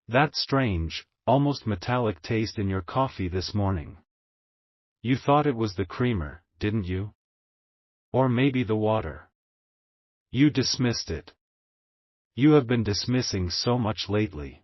That strange, almost metallic taste in your coffee this morning. You thought it was the creamer, didn't you? Or maybe the water. You dismissed it. You have been dismissing so much lately.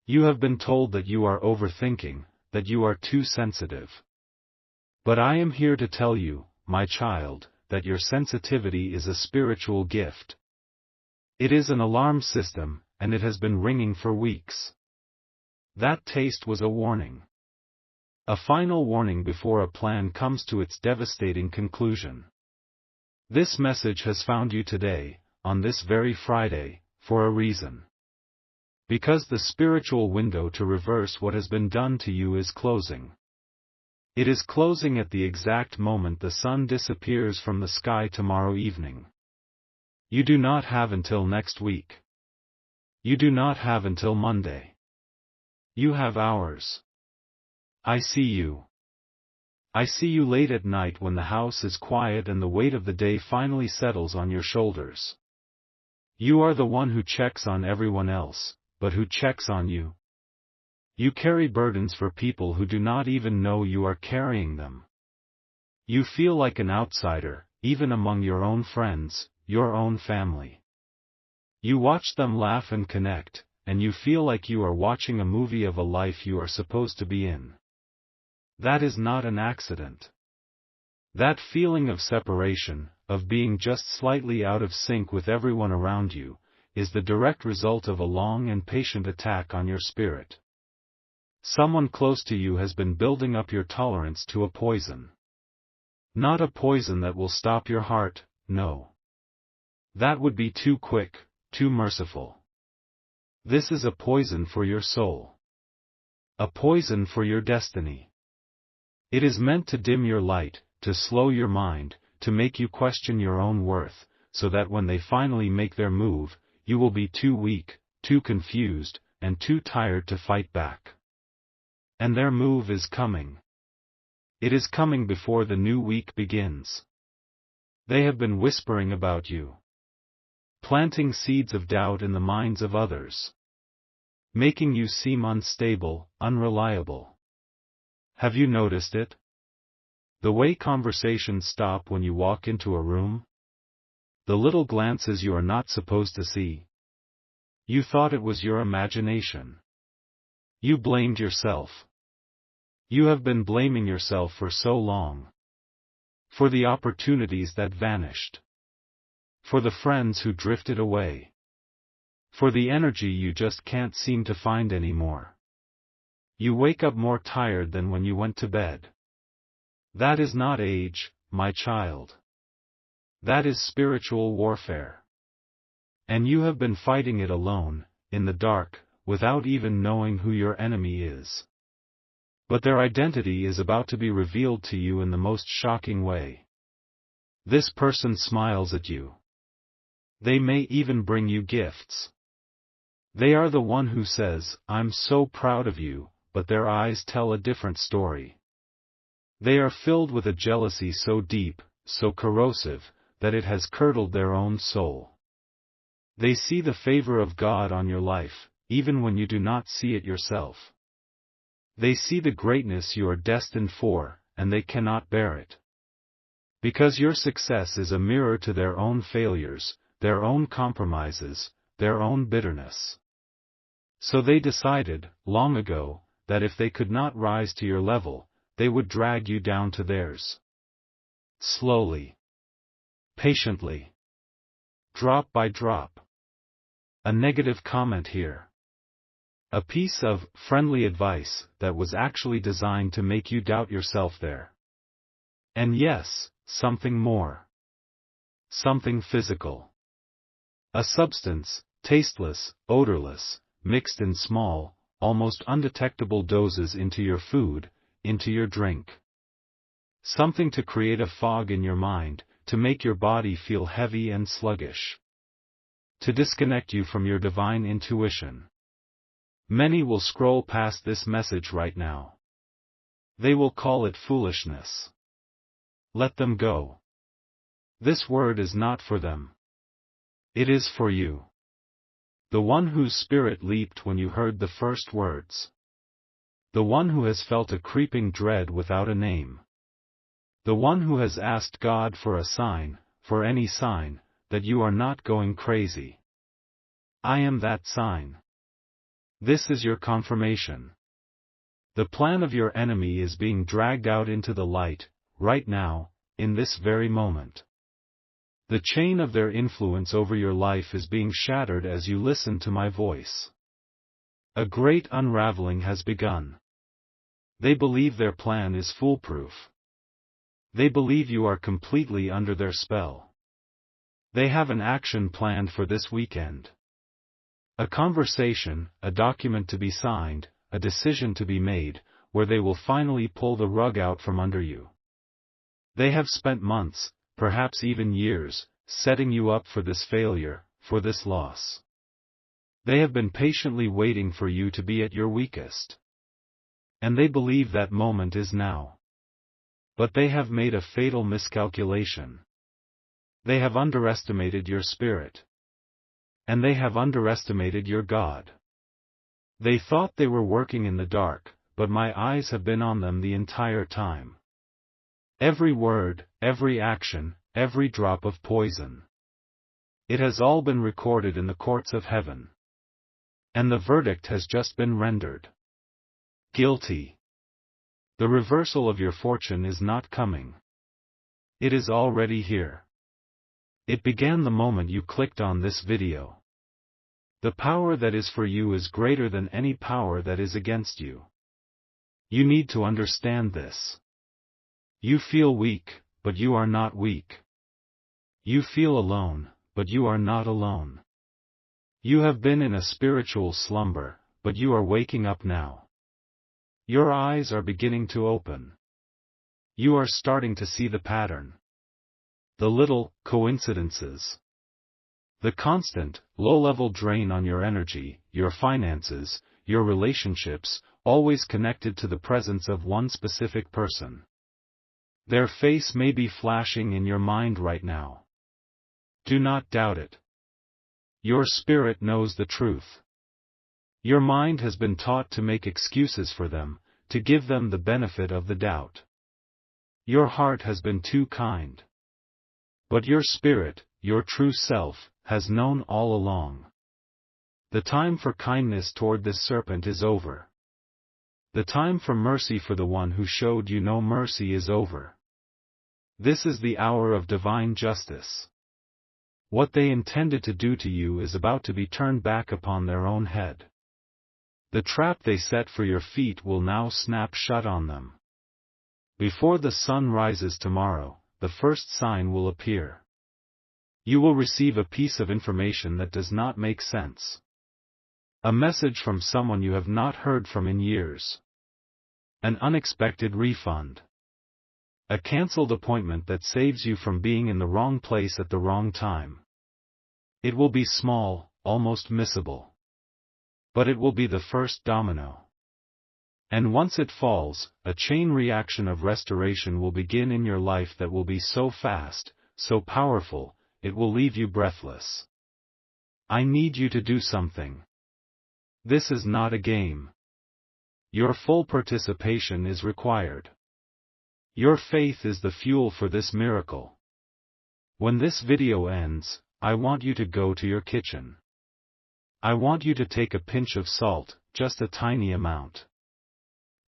You have been told that you are overthinking, that you are too sensitive. But I am here to tell you, my child, that your sensitivity is a spiritual gift. It is an alarm system, and it has been ringing for weeks. That taste was a warning. A final warning before a plan comes to its devastating conclusion. This message has found you today, on this very Friday, for a reason. Because the spiritual window to reverse what has been done to you is closing. It is closing at the exact moment the sun disappears from the sky tomorrow evening. You do not have until next week. You do not have until Monday. You have hours. I see you. I see you late at night when the house is quiet and the weight of the day finally settles on your shoulders. You are the one who checks on everyone else, but who checks on you? You carry burdens for people who do not even know you are carrying them. You feel like an outsider, even among your own friends, your own family. You watch them laugh and connect, and you feel like you are watching a movie of a life you are supposed to be in. That is not an accident. That feeling of separation, of being just slightly out of sync with everyone around you, is the direct result of a long and patient attack on your spirit. Someone close to you has been building up your tolerance to a poison. Not a poison that will stop your heart, no. That would be too quick, too merciful. This is a poison for your soul. A poison for your destiny. It is meant to dim your light, to slow your mind, to make you question your own worth, so that when they finally make their move, you will be too weak, too confused, and too tired to fight back. And their move is coming. It is coming before the new week begins. They have been whispering about you. Planting seeds of doubt in the minds of others. Making you seem unstable, unreliable. Have you noticed it? The way conversations stop when you walk into a room? The little glances you are not supposed to see. You thought it was your imagination. You blamed yourself. You have been blaming yourself for so long. For the opportunities that vanished. For the friends who drifted away. For the energy you just can't seem to find anymore. You wake up more tired than when you went to bed. That is not age, my child. That is spiritual warfare. And you have been fighting it alone, in the dark, without even knowing who your enemy is. But their identity is about to be revealed to you in the most shocking way. This person smiles at you. They may even bring you gifts. They are the one who says, "I'm so proud of you," but their eyes tell a different story. They are filled with a jealousy so deep, so corrosive, that it has curdled their own soul. They see the favor of God on your life, even when you do not see it yourself. They see the greatness you are destined for, and they cannot bear it. Because your success is a mirror to their own failures, their own compromises, their own bitterness. So they decided, long ago, that if they could not rise to your level, they would drag you down to theirs. Slowly. Patiently. Drop by drop. A negative comment here. A piece of friendly advice that was actually designed to make you doubt yourself there. And yes, something more. Something physical. A substance, tasteless, odorless, mixed in small, almost undetectable doses into your food, into your drink. Something to create a fog in your mind, to make your body feel heavy and sluggish. To disconnect you from your divine intuition. Many will scroll past this message right now. They will call it foolishness. Let them go. This word is not for them. It is for you. The one whose spirit leaped when you heard the first words. The one who has felt a creeping dread without a name. The one who has asked God for a sign, for any sign, that you are not going crazy. I am that sign. This is your confirmation. The plan of your enemy is being dragged out into the light, right now, in this very moment. The chain of their influence over your life is being shattered as you listen to my voice. A great unraveling has begun. They believe their plan is foolproof. They believe you are completely under their spell. They have an action planned for this weekend. A conversation, a document to be signed, a decision to be made, where they will finally pull the rug out from under you. They have spent months, perhaps even years, setting you up for this failure, for this loss. They have been patiently waiting for you to be at your weakest. And they believe that moment is now. But they have made a fatal miscalculation. They have underestimated your spirit. And they have underestimated your God. They thought they were working in the dark, but my eyes have been on them the entire time. Every word, every action, every drop of poison. It has all been recorded in the courts of heaven. And the verdict has just been rendered. Guilty. The reversal of your fortune is not coming. It is already here. It began the moment you clicked on this video. The power that is for you is greater than any power that is against you. You need to understand this. You feel weak, but you are not weak. You feel alone, but you are not alone. You have been in a spiritual slumber, but you are waking up now. Your eyes are beginning to open. You are starting to see the pattern. The little coincidences. The constant, low-level drain on your energy, your finances, your relationships, always connected to the presence of one specific person. Their face may be flashing in your mind right now. Do not doubt it. Your spirit knows the truth. Your mind has been taught to make excuses for them, to give them the benefit of the doubt. Your heart has been too kind. But your spirit, your true self, has known all along. The time for kindness toward this serpent is over. The time for mercy for the one who showed you no mercy is over. This is the hour of divine justice. What they intended to do to you is about to be turned back upon their own head. The trap they set for your feet will now snap shut on them. Before the sun rises tomorrow, the first sign will appear. You will receive a piece of information that does not make sense. A message from someone you have not heard from in years. An unexpected refund. A cancelled appointment that saves you from being in the wrong place at the wrong time. It will be small, almost missable. But it will be the first domino. And once it falls, a chain reaction of restoration will begin in your life that will be so fast, so powerful, it will leave you breathless. I need you to do something. This is not a game. Your full participation is required. Your faith is the fuel for this miracle. When this video ends, I want you to go to your kitchen. I want you to take a pinch of salt, just a tiny amount.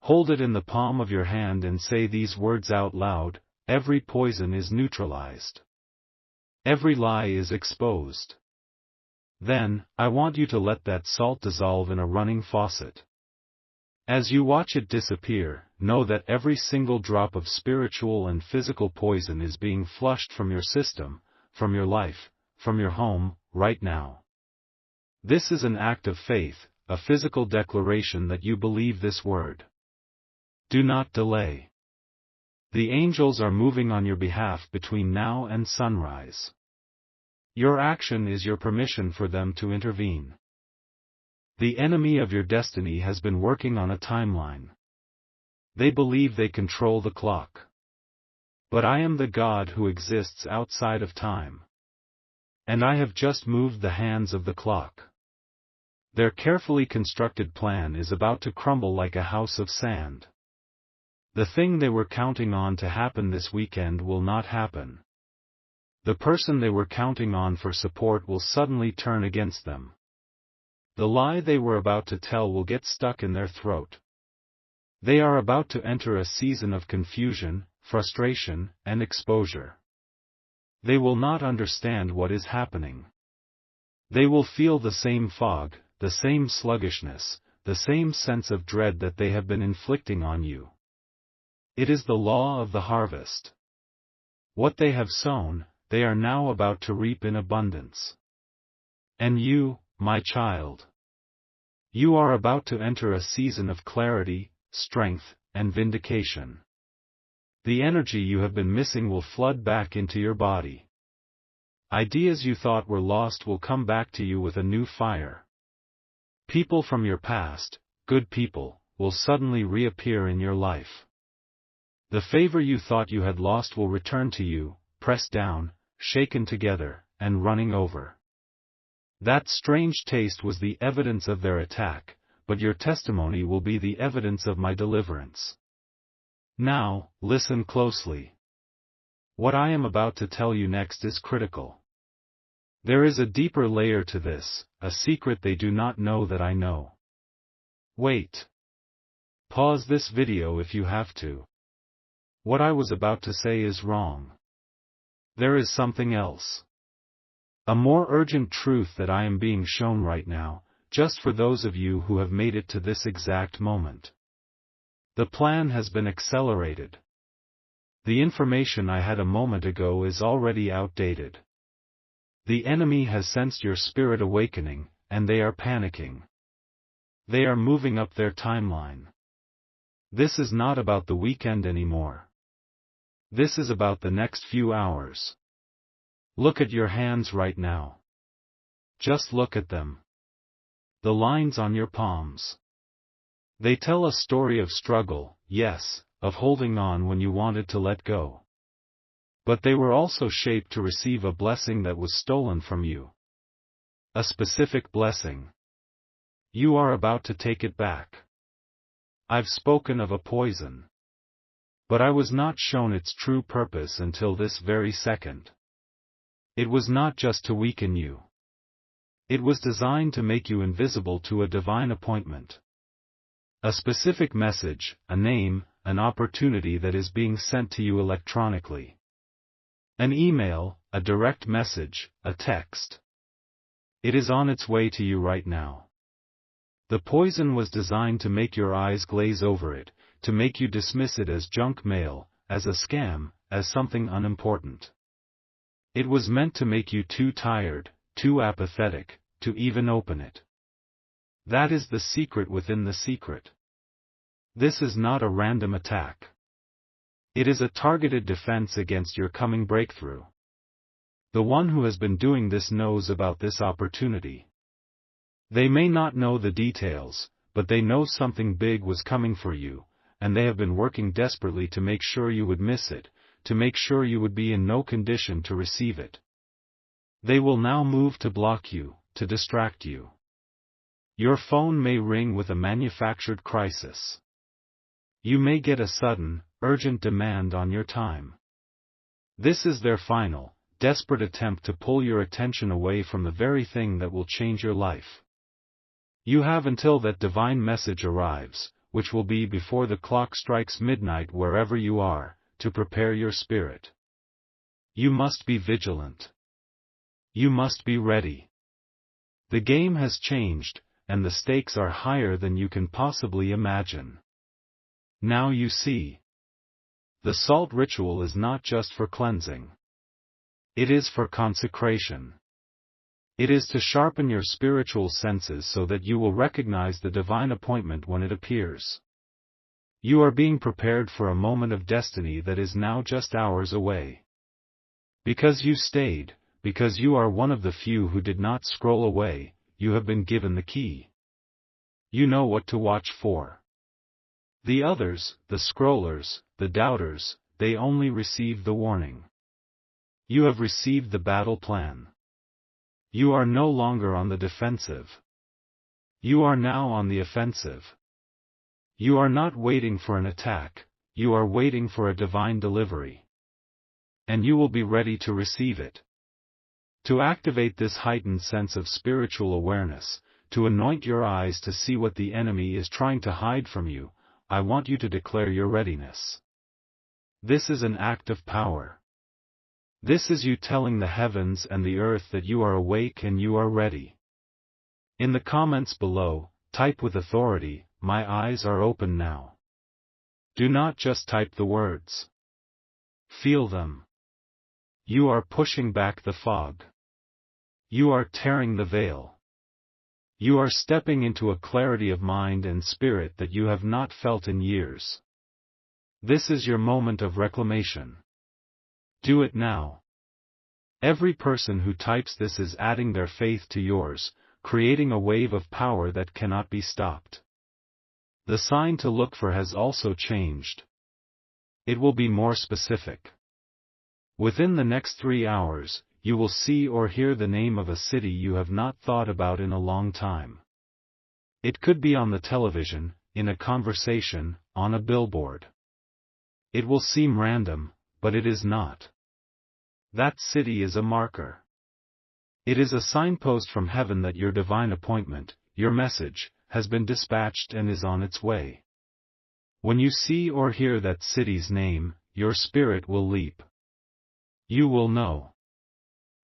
Hold it in the palm of your hand and say these words out loud: every poison is neutralized. Every lie is exposed. Then, I want you to let that salt dissolve in a running faucet. As you watch it disappear, know that every single drop of spiritual and physical poison is being flushed from your system, from your life, from your home, right now. This is an act of faith, a physical declaration that you believe this word. Do not delay. The angels are moving on your behalf between now and sunrise. Your action is your permission for them to intervene. The enemy of your destiny has been working on a timeline. They believe they control the clock. But I am the God who exists outside of time. And I have just moved the hands of the clock. Their carefully constructed plan is about to crumble like a house of sand. The thing they were counting on to happen this weekend will not happen. The person they were counting on for support will suddenly turn against them. The lie they were about to tell will get stuck in their throat. They are about to enter a season of confusion, frustration, and exposure. They will not understand what is happening. They will feel the same fog, the same sluggishness, the same sense of dread that they have been inflicting on you. It is the law of the harvest. What they have sown, they are now about to reap in abundance. And you, my child, you are about to enter a season of clarity, strength, and vindication. The energy you have been missing will flood back into your body. Ideas you thought were lost will come back to you with a new fire. People from your past, good people, will suddenly reappear in your life. The favor you thought you had lost will return to you, pressed down, shaken together, and running over. That strange taste was the evidence of their attack, but your testimony will be the evidence of my deliverance. Now, listen closely. What I am about to tell you next is critical. There is a deeper layer to this, a secret they do not know that I know. Wait. Pause this video if you have to. What I was about to say is wrong. There is something else. A more urgent truth that I am being shown right now, just for those of you who have made it to this exact moment. The plan has been accelerated. The information I had a moment ago is already outdated. The enemy has sensed your spirit awakening, and they are panicking. They are moving up their timeline. This is not about the weekend anymore. This is about the next few hours. Look at your hands right now. Just look at them. The lines on your palms. They tell a story of struggle, yes, of holding on when you wanted to let go. But they were also shaped to receive a blessing that was stolen from you. A specific blessing. You are about to take it back. I've spoken of a poison. But I was not shown its true purpose until this very second. It was not just to weaken you. It was designed to make you invisible to a divine appointment. A specific message, a name, an opportunity that is being sent to you electronically. An email, a direct message, a text. It is on its way to you right now. The poison was designed to make your eyes glaze over it, to make you dismiss it as junk mail, as a scam, as something unimportant. It was meant to make you too tired, too apathetic, to even open it. That is the secret within the secret. This is not a random attack. It is a targeted defense against your coming breakthrough. The one who has been doing this knows about this opportunity. They may not know the details, but they know something big was coming for you, and they have been working desperately to make sure you would miss it, to make sure you would be in no condition to receive it. They will now move to block you, to distract you. Your phone may ring with a manufactured crisis. You may get a sudden, urgent demand on your time. This is their final, desperate attempt to pull your attention away from the very thing that will change your life. You have until that divine message arrives, which will be before the clock strikes midnight wherever you are, to prepare your spirit. You must be vigilant. You must be ready. The game has changed, and the stakes are higher than you can possibly imagine. Now you see. The salt ritual is not just for cleansing. It is for consecration. It is to sharpen your spiritual senses so that you will recognize the divine appointment when it appears. You are being prepared for a moment of destiny that is now just hours away. Because you stayed, because you are one of the few who did not scroll away, you have been given the key. You know what to watch for. The others, the scrollers, the doubters, they only received the warning. You have received the battle plan. You are no longer on the defensive. You are now on the offensive. You are not waiting for an attack, you are waiting for a divine delivery. And you will be ready to receive it. To activate this heightened sense of spiritual awareness, to anoint your eyes to see what the enemy is trying to hide from you, I want you to declare your readiness. This is an act of power. This is you telling the heavens and the earth that you are awake and you are ready. In the comments below, type with authority, "My eyes are open now." Do not just type the words. Feel them. You are pushing back the fog. You are tearing the veil. You are stepping into a clarity of mind and spirit that you have not felt in years. This is your moment of reclamation. Do it now. Every person who types this is adding their faith to yours, creating a wave of power that cannot be stopped. The sign to look for has also changed. It will be more specific. Within the next 3 hours, you will see or hear the name of a city you have not thought about in a long time. It could be on the television, in a conversation, on a billboard. It will seem random, but it is not. That city is a marker. It is a signpost from heaven that your divine appointment, your message, has been dispatched and is on its way. When you see or hear that city's name, your spirit will leap. You will know.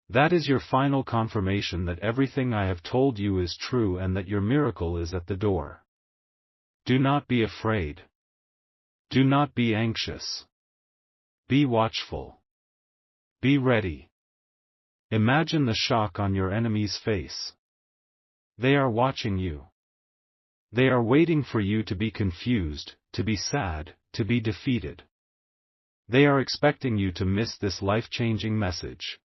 That is your final confirmation that everything I have told you is true and that your miracle is at the door. Do not be afraid. Do not be anxious. Be watchful. Be ready. Imagine the shock on your enemy's face. They are watching you. They are waiting for you to be confused, to be sad, to be defeated. They are expecting you to miss this life-changing message.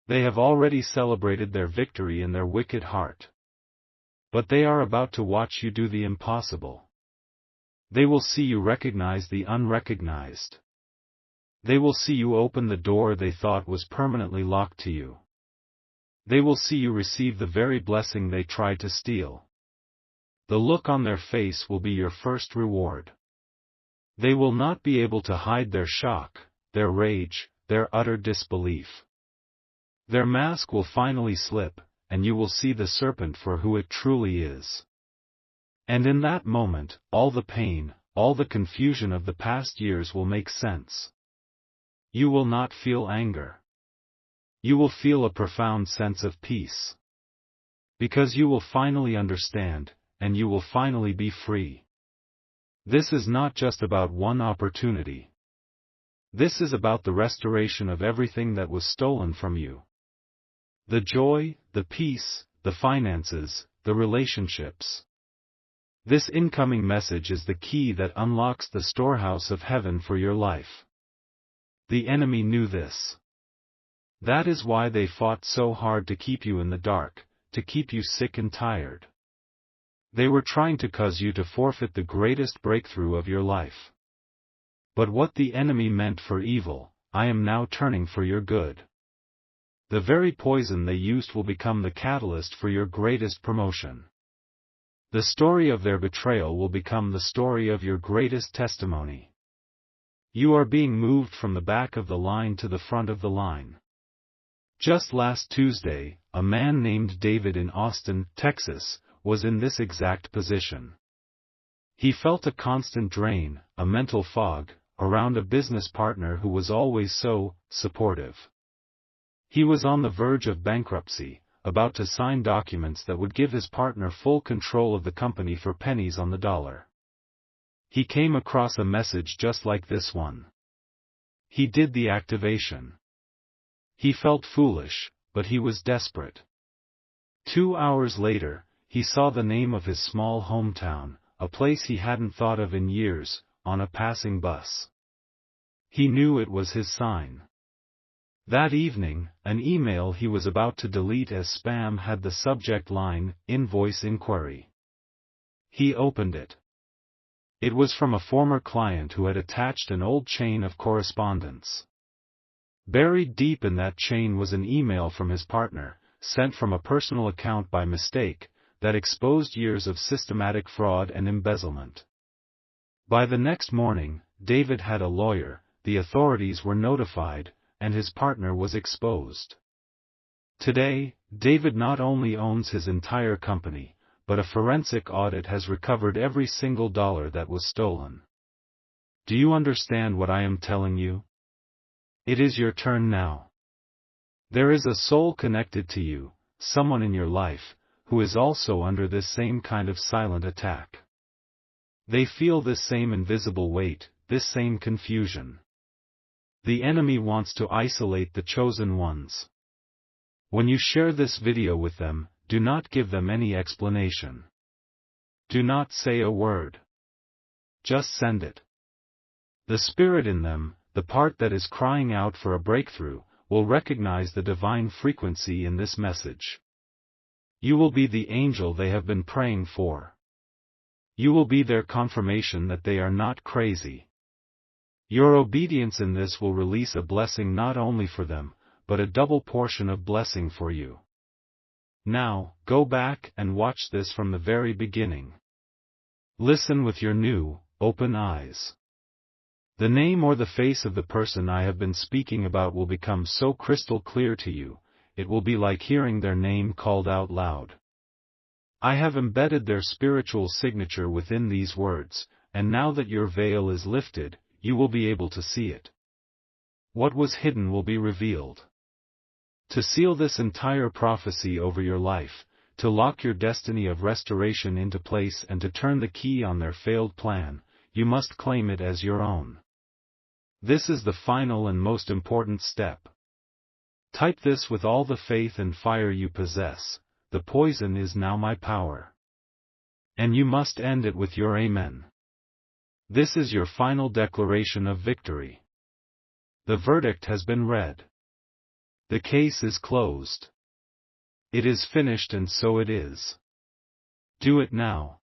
They have already celebrated their victory in their wicked heart. But they are about to watch you do the impossible. They will see you recognize the unrecognized. They will see you open the door they thought was permanently locked to you. They will see you receive the very blessing they tried to steal. The look on their face will be your first reward. They will not be able to hide their shock, their rage, their utter disbelief. Their mask will finally slip, and you will see the serpent for who it truly is. And in that moment, all the pain, all the confusion of the past years will make sense. You will not feel anger. You will feel a profound sense of peace. Because you will finally understand, and you will finally be free. This is not just about one opportunity. This is about the restoration of everything that was stolen from you. The joy, the peace, the finances, the relationships. This incoming message is the key that unlocks the storehouse of heaven for your life. The enemy knew this. That is why they fought so hard to keep you in the dark, to keep you sick and tired. They were trying to cause you to forfeit the greatest breakthrough of your life. But what the enemy meant for evil, I am now turning for your good. The very poison they used will become the catalyst for your greatest promotion. The story of their betrayal will become the story of your greatest testimony. You are being moved from the back of the line to the front of the line. Just last Tuesday, a man named David in Austin, Texas, was in this exact position. He felt a constant drain, a mental fog, around a business partner who was always so supportive. He was on the verge of bankruptcy, about to sign documents that would give his partner full control of the company for pennies on the dollar. He came across a message just like this one. He did the activation. He felt foolish, but he was desperate. 2 hours later, he saw the name of his small hometown, a place he hadn't thought of in years, on a passing bus. He knew it was his sign. That evening, an email he was about to delete as spam had the subject line, "Invoice Inquiry." He opened it. It was from a former client who had attached an old chain of correspondence. Buried deep in that chain was an email from his partner, sent from a personal account by mistake, that exposed years of systematic fraud and embezzlement. By the next morning, David had a lawyer, the authorities were notified, and his partner was exposed. Today, David not only owns his entire company, but a forensic audit has recovered every single dollar that was stolen. Do you understand what I am telling you? It is your turn now. There is a soul connected to you, someone in your life, who is also under this same kind of silent attack. They feel this same invisible weight, this same confusion. The enemy wants to isolate the chosen ones. When you share this video with them, do not give them any explanation. Do not say a word. Just send it. The spirit in them, the part that is crying out for a breakthrough, will recognize the divine frequency in this message. You will be the angel they have been praying for. You will be their confirmation that they are not crazy. Your obedience in this will release a blessing not only for them, but a double portion of blessing for you. Now, go back and watch this from the very beginning. Listen with your new, open eyes. The name or the face of the person I have been speaking about will become so crystal clear to you, it will be like hearing their name called out loud. I have embedded their spiritual signature within these words, and now that your veil is lifted, you will be able to see it. What was hidden will be revealed. To seal this entire prophecy over your life, to lock your destiny of restoration into place and to turn the key on their failed plan, you must claim it as your own. This is the final and most important step. Type this with all the faith and fire you possess: the poison is now my power. And you must end it with your amen. This is your final declaration of victory. The verdict has been read. The case is closed. It is finished, and so it is. Do it now.